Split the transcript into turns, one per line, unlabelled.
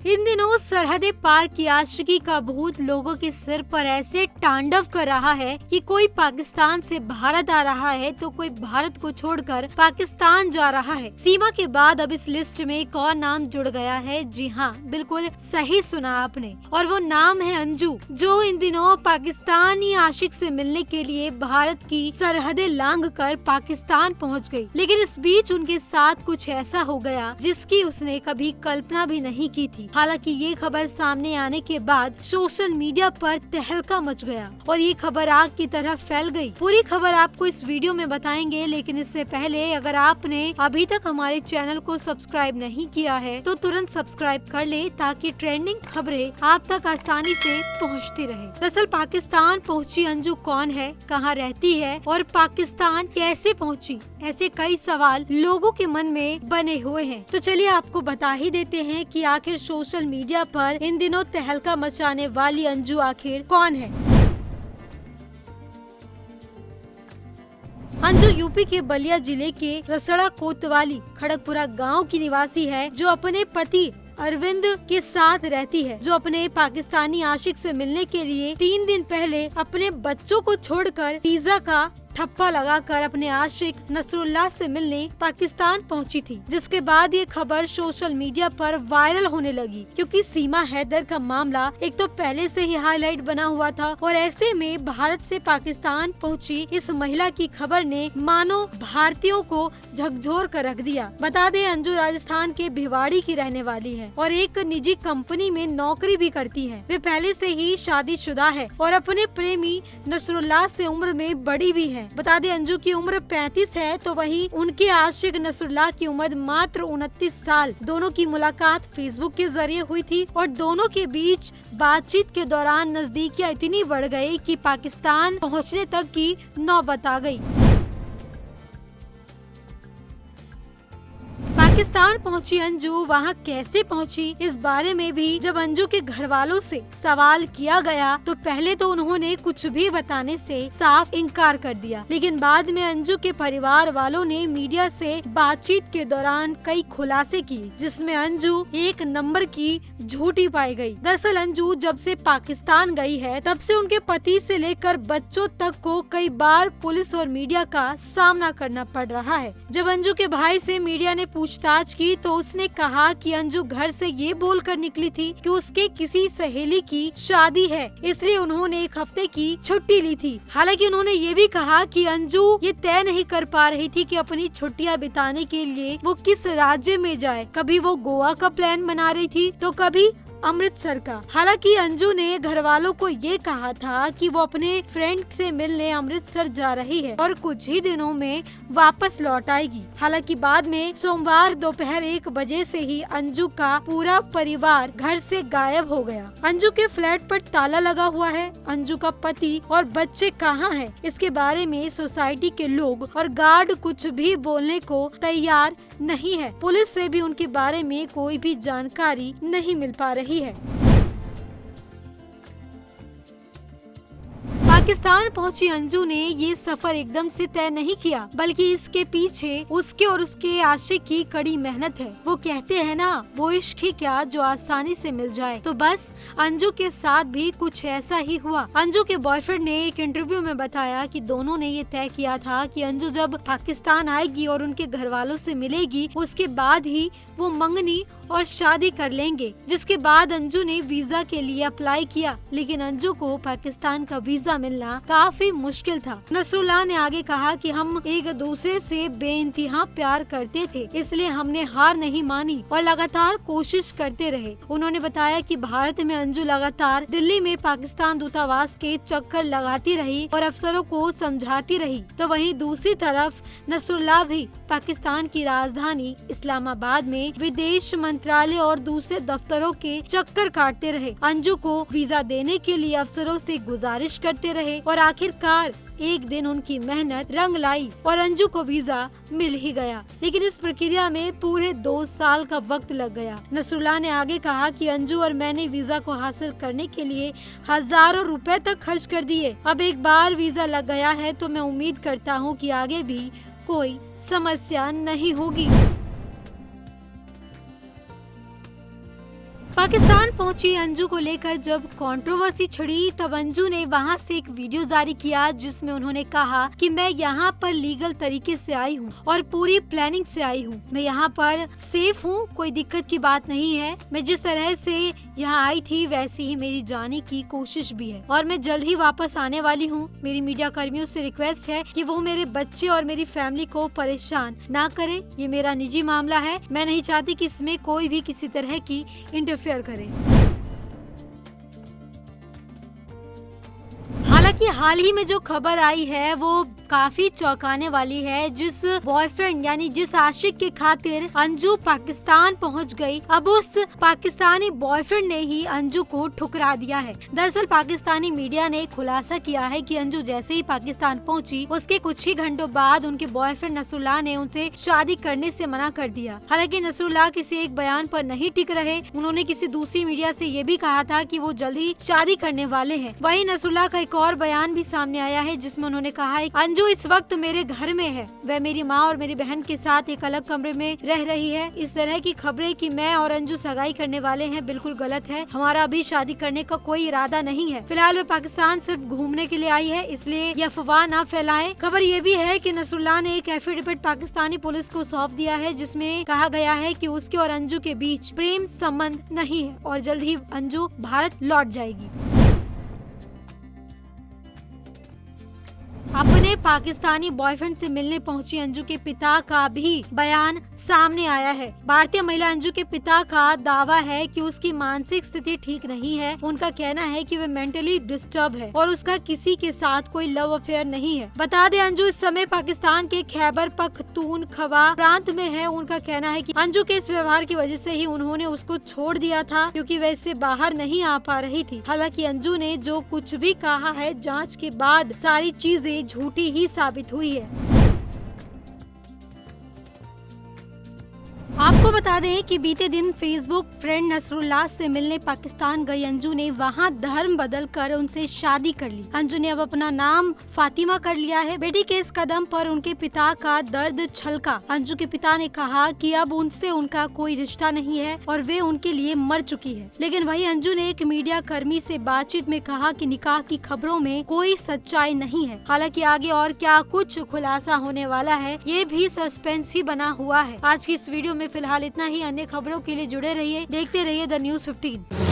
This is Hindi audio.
इन दिनों सरहदें पार की आशिकी का भूत लोगों के सिर पर ऐसे तांडव कर रहा है कि कोई पाकिस्तान से भारत आ रहा है तो कोई भारत को छोड़कर पाकिस्तान जा रहा है। सीमा के बाद अब इस लिस्ट में एक और नाम जुड़ गया है। जी हाँ, बिल्कुल सही सुना आपने, और वो नाम है अंजू, जो इन दिनों पाकिस्तानी आशिक से मिलने के लिए भारत की सरहदें लांघ कर पाकिस्तान पहुँच गयी। लेकिन इस बीच उनके साथ कुछ ऐसा हो गया जिसकी उसने कभी कल्पना भी नहीं की थी। हालांकि ये खबर सामने आने के बाद सोशल मीडिया पर तहलका मच गया और ये खबर आग की तरह फैल गई। पूरी खबर आपको इस वीडियो में बताएंगे, लेकिन इससे पहले अगर आपने अभी तक हमारे चैनल को सब्सक्राइब नहीं किया है तो तुरंत सब्सक्राइब कर ले, ताकि ट्रेंडिंग खबरें आप तक आसानी से पहुंचती रहे। दरअसल पाकिस्तान पहुंची अंजू कौन है, कहां रहती है और पाकिस्तान कैसे पहुंची, ऐसे कई सवाल लोगों के मन में बने हुए हैं। तो चलिए आपको बता ही देते हैं कि आखिर सोशल मीडिया पर इन दिनों तहलका मचाने वाली अंजू आखिर कौन है। अंजू यूपी के बलिया जिले के रसड़ा कोतवाली खड़गपुरा गांव की निवासी है, जो अपने पति अरविंद के साथ रहती है, जो अपने पाकिस्तानी आशिक से मिलने के लिए 3 दिन पहले अपने बच्चों को छोड़कर वीजा का ठप्पा लगाकर अपने आशिक नसरुल्लाह से मिलने पाकिस्तान पहुंची थी। जिसके बाद ये खबर सोशल मीडिया पर वायरल होने लगी, क्योंकि सीमा हैदर का मामला एक तो पहले से ही हाईलाइट बना हुआ था, और ऐसे में भारत से पाकिस्तान पहुंची इस महिला की खबर ने मानो भारतीयों को झकझोर कर रख दिया। बता दें, अंजू राजस्थान के भिवाड़ी की रहने वाली है और एक निजी कंपनी में नौकरी भी करती है। वे पहले से ही शादीशुदा है और अपने प्रेमी नसरुल्लाह से उम्र में बड़ी भी है। बता दें, अंजू की उम्र 35 है, तो वहीं उनके आशिक नसरुल्लाह की उम्र मात्र 29 साल। दोनों की मुलाकात फेसबुक के जरिए हुई थी और दोनों के बीच बातचीत के दौरान नजदीकियां इतनी बढ़ गई कि पाकिस्तान पहुंचने तक की नौबत आ गई। पाकिस्तान पहुंची अंजू वहां कैसे पहुंची, इस बारे में भी जब अंजू के घर वालों से सवाल किया गया तो पहले तो उन्होंने कुछ भी बताने से साफ इनकार कर दिया। लेकिन बाद में अंजू के परिवार वालों ने मीडिया से बातचीत के दौरान कई खुलासे किए, जिसमें अंजू एक नंबर की झूठी पाई गई। दरअसल अंजू जब से पाकिस्तान गई है तब से उनके पति से लेकर बच्चों तक को कई बार पुलिस और मीडिया का सामना करना पड़ रहा है। जब अंजू के भाई से मीडिया ने पूछताछ की तो उसने कहा कि अंजू घर से ये बोलकर निकली थी कि उसके किसी सहेली की शादी है, इसलिए उन्होंने 1 हफ्ते की छुट्टी ली थी। हालांकि उन्होंने ये भी कहा कि अंजू ये तय नहीं कर पा रही थी कि अपनी छुट्टियां बिताने के लिए वो किस राज्य में जाए। कभी वो गोवा का प्लान बना रही थी तो कभी अमृतसर का। हालांकि अंजू ने घर वालों को ये कहा था कि वो अपने फ्रेंड से मिलने अमृतसर जा रही है और कुछ ही दिनों में वापस लौट आएगी। हालांकि बाद में सोमवार दोपहर 1 बजे से ही अंजू का पूरा परिवार घर से गायब हो गया। अंजू के फ्लैट पर ताला लगा हुआ है। अंजू का पति और बच्चे कहाँ हैं, इसके बारे में सोसाइटी के लोग और गार्ड कुछ भी बोलने को तैयार नहीं है। पुलिस से भी उनके बारे में कोई भी जानकारी नहीं मिल पा रही है। पाकिस्तान पहुंची अंजू ने ये सफर एकदम से तय नहीं किया, बल्कि इसके पीछे उसके और उसके आशिक की कड़ी मेहनत है। वो कहते हैं ना, वो इश्क ही क्या जो आसानी से मिल जाए। तो बस अंजू के साथ भी कुछ ऐसा ही हुआ। अंजू के बॉयफ्रेंड ने एक इंटरव्यू में बताया कि दोनों ने ये तय किया था कि अंजू जब पाकिस्तान आएगी और उनके घर वालों से मिलेगी, उसके बाद ही वो मंगनी और शादी कर लेंगे। जिसके बाद अंजू ने वीजा के लिए अप्लाई किया, लेकिन अंजू को पाकिस्तान का वीजा मिलना काफी मुश्किल था। नसरुल्लाह ने आगे कहा कि हम एक दूसरे से बेइंतहा प्यार करते थे, इसलिए हमने हार नहीं मानी और लगातार कोशिश करते रहे। उन्होंने बताया कि भारत में अंजू लगातार दिल्ली में पाकिस्तान दूतावास के चक्कर लगाती रही और अफसरों को समझाती रही। तो वहीं दूसरी तरफ नसरुल्लाह भी पाकिस्तान की राजधानी इस्लामाबाद में विदेश मंत्रालय और दूसरे दफ्तरों के चक्कर काटते रहे। अंजू को वीजा देने के लिए अफसरों से गुजारिश करते रहे और आखिरकार एक दिन उनकी मेहनत रंग लाई और अंजू को वीजा मिल ही गया। लेकिन इस प्रक्रिया में पूरे 2 साल का वक्त लग गया। नसरुल्लाह ने आगे कहा कि अंजू और मैंने वीजा को हासिल करने के लिए हजारों रुपए तक खर्च कर दिए। अब एक बार वीजा लग गया है तो मैं उम्मीद करता हूँ कि आगे भी कोई समस्या नहीं होगी। पाकिस्तान पहुंची अंजू को लेकर जब कंट्रोवर्सी छिड़ी तब अंजू ने वहां से एक वीडियो जारी किया जिसमें उन्होंने कहा कि मैं यहाँ पर लीगल तरीके से आई हूँ और पूरी प्लानिंग से आई हूँ। मैं यहाँ पर सेफ हूँ, कोई दिक्कत की बात नहीं है। मैं जिस तरह से यहाँ आई थी वैसे ही मेरी जाने की कोशिश भी है और मैं जल्द ही वापस आने वाली हूँ। मेरी मीडिया कर्मियों से रिक्वेस्ट है कि वो मेरे बच्चे और मेरी फैमिली को परेशान ना करे। ये मेरा निजी मामला है, मैं नहीं चाहती कि इसमें कोई भी किसी तरह की इंटरफेयर करे। हालांकि हाल ही में जो खबर आई है वो काफी चौंकाने वाली है। जिस बॉयफ्रेंड यानी जिस आशिक के खातिर अंजू पाकिस्तान पहुंच गई, अब उस पाकिस्तानी बॉयफ्रेंड ने ही अंजू को ठुकरा दिया है। दरअसल पाकिस्तानी मीडिया ने खुलासा किया है कि अंजू जैसे ही पाकिस्तान पहुंची उसके कुछ ही घंटों बाद उनके बॉयफ्रेंड नसरुल्लाह ने उनसे शादी करने से मना कर दिया। हालांकि नसरुल्लाह किसी एक बयान पर नहीं टिक रहे, उन्होंने किसी दूसरी मीडिया से ये भी कहा था कि वो जल्द ही शादी करने वाले हैं। वहीं नसरुल्लाह का एक और बयान भी सामने आया है जिसमें उन्होंने कहा है अंजू इस वक्त मेरे घर में है, वह मेरी माँ और मेरी बहन के साथ एक अलग कमरे में रह रही है। इस तरह की खबरें कि मैं और अंजू सगाई करने वाले हैं बिल्कुल गलत है। हमारा अभी शादी करने का कोई इरादा नहीं है। फिलहाल वह पाकिस्तान सिर्फ घूमने के लिए आई है, इसलिए यह अफवाह न फैलाएं। खबर ये भी है कि नसरुल्लाह ने एक एफिडेविट पाकिस्तानी पुलिस को सौंप दिया है जिसमें कहा गया है कि उसके और अंजू के बीच प्रेम संबंध नहीं है और जल्द ही अंजू भारत लौट जाएगी। अपने पाकिस्तानी बॉयफ्रेंड से मिलने पहुंची अंजू के पिता का भी बयान सामने आया है। भारतीय महिला अंजू के पिता का दावा है कि उसकी मानसिक स्थिति ठीक नहीं है। उनका कहना है कि वह मेंटली डिस्टर्ब है और उसका किसी के साथ कोई लव अफेयर नहीं है। बता दें अंजू इस समय पाकिस्तान के खैबर पख्तूनख्वा प्रांत में है। उनका कहना है कि अंजू के इस व्यवहार की वजह से ही उन्होंने उसको छोड़ दिया था क्योंकि वह इससे बाहर नहीं आ पा रही थी। हालांकि अंजू ने जो कुछ भी कहा है जांच के बाद सारी चीजें झूठी ही साबित हुई है। आपको बता दें कि बीते दिन फेसबुक फ्रेंड नसरुल्लाह से मिलने पाकिस्तान गई अंजू ने वहां धर्म बदल कर उनसे शादी कर ली। अंजू ने अब अपना नाम फातिमा कर लिया है। बेटी के इस कदम पर उनके पिता का दर्द छलका। अंजू के पिता ने कहा कि अब उनसे उनका कोई रिश्ता नहीं है और वे उनके लिए मर चुकी है। लेकिन वही अंजू ने एक मीडिया कर्मी से बातचीत में कहा कि निकाह की खबरों में कोई सच्चाई नहीं है। हालांकि आगे और क्या कुछ खुलासा होने वाला है ये भी सस्पेंस ही बना हुआ है। आज की इस वीडियो में फिलहाल इतना ही। अन्य खबरों के लिए जुड़े रहिए, देखते रहिए द न्यूज़ 15।